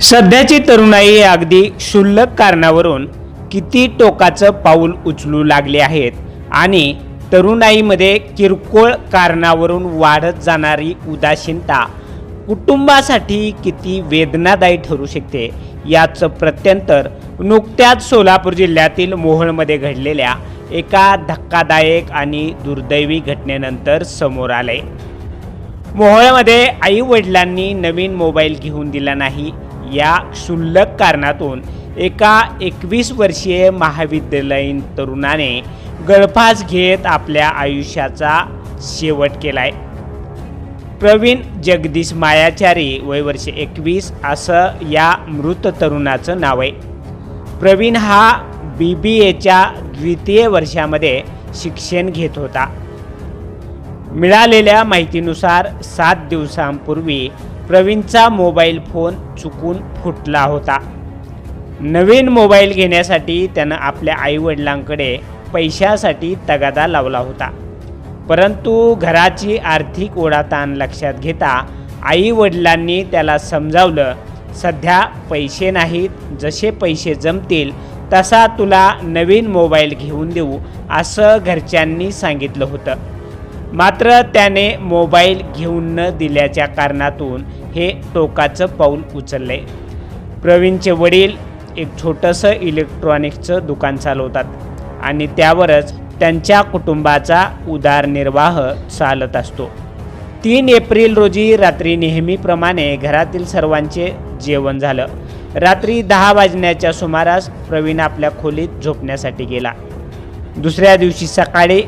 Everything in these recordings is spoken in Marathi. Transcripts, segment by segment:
सध्याची तरुणाई अगदी क्षुल्लक कारणावरून किती टोकाचं पाऊल उचलू लागले आहेत आणि तरुणाईमध्ये किरकोळ कारणावरून वाढत जाणारी उदासीनता कुटुंबासाठी किती वेदनादायी ठरू शकते याचं प्रत्यंतर नुकत्याच सोलापूर जिल्ह्यातील मोहोळमध्ये घडलेल्या एका धक्कादायक आणि दुर्दैवी घटनेनंतर समोर आले। मोहोळमध्ये आई वडिलांनी नवीन मोबाईल घेऊन दिला नाही या क्षुल्लक कारणातून एका 21 वर्षीय महाविद्यालयीन तरुणाने गळफास घेत आपल्या आयुष्याचा शेवट केलाय। प्रवीण जगदीश मायाचारी वय वर्ष 21 असं या मृत तरुणाचं नाव आहे। प्रवीण हा BBAच्या द्वितीय वर्षामध्ये शिक्षण घेत होता। मिळालेल्या माहितीनुसार 7 दिवसांपूर्वी प्रवीणचा मोबाईल फोन चुकून फुटला होता। नवीन मोबाईल घेण्यासाठी त्यानं आपल्या आईवडिलांकडे पैशासाठी तगादा लावला होता, परंतु घराची आर्थिक ओढाताण लक्षात घेता आईवडिलांनी त्याला समजावलं, सध्या पैसे नाहीत, जसे पैसे जमतील तसा तुला नवीन मोबाईल घेऊन देऊ असं घरच्यांनी सांगितलं होतं। मात्र त्याने मोबाईल घेऊन न दिल्याच्या कारणातून हे टोकाचं पाऊल उचलले। प्रवीणचे वडील एक छोटंसं इलेक्ट्रॉनिक्सचं दुकान चालवतात आणि त्यावरच त्यांच्या कुटुंबाचा उदरनिर्वाह चालत असतो। 3 एप्रिल रोजी रात्री नेहमीप्रमाणे घरातील सर्वांचे जेवण झालं। रात्री 10 वाजण्याच्या सुमारास प्रवीण आपल्या खोलीत झोपण्यासाठी गेला। दुसऱ्या दिवशी सकाळी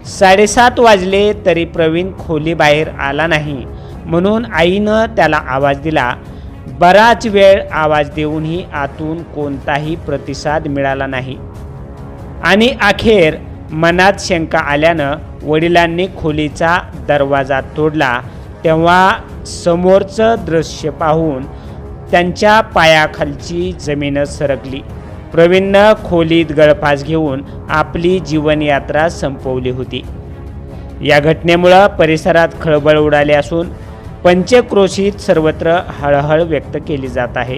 7:30 वाजले तरी प्रवीण खोलीबाहेर आला नाही, म्हणून आईनं त्याला आवाज दिला। बराच वेळ आवाज देऊनही आतून कोणताही प्रतिसाद मिळाला नाही आणि अखेर मनात शंका आल्यानं वडिलांनी खोलीचा दरवाजा तोडला। तेव्हा समोरचं दृश्य पाहून त्यांच्या पायाखालची जमीनच सरकली। प्रवीणनं खोलीत गळफास घेऊन आपली जीवनयात्रा संपवली होती। या घटनेमुळे परिसरात खळबळ उडाली असून पंचक्रोशीत सर्वत्र हळहळ व्यक्त केली जात आहे।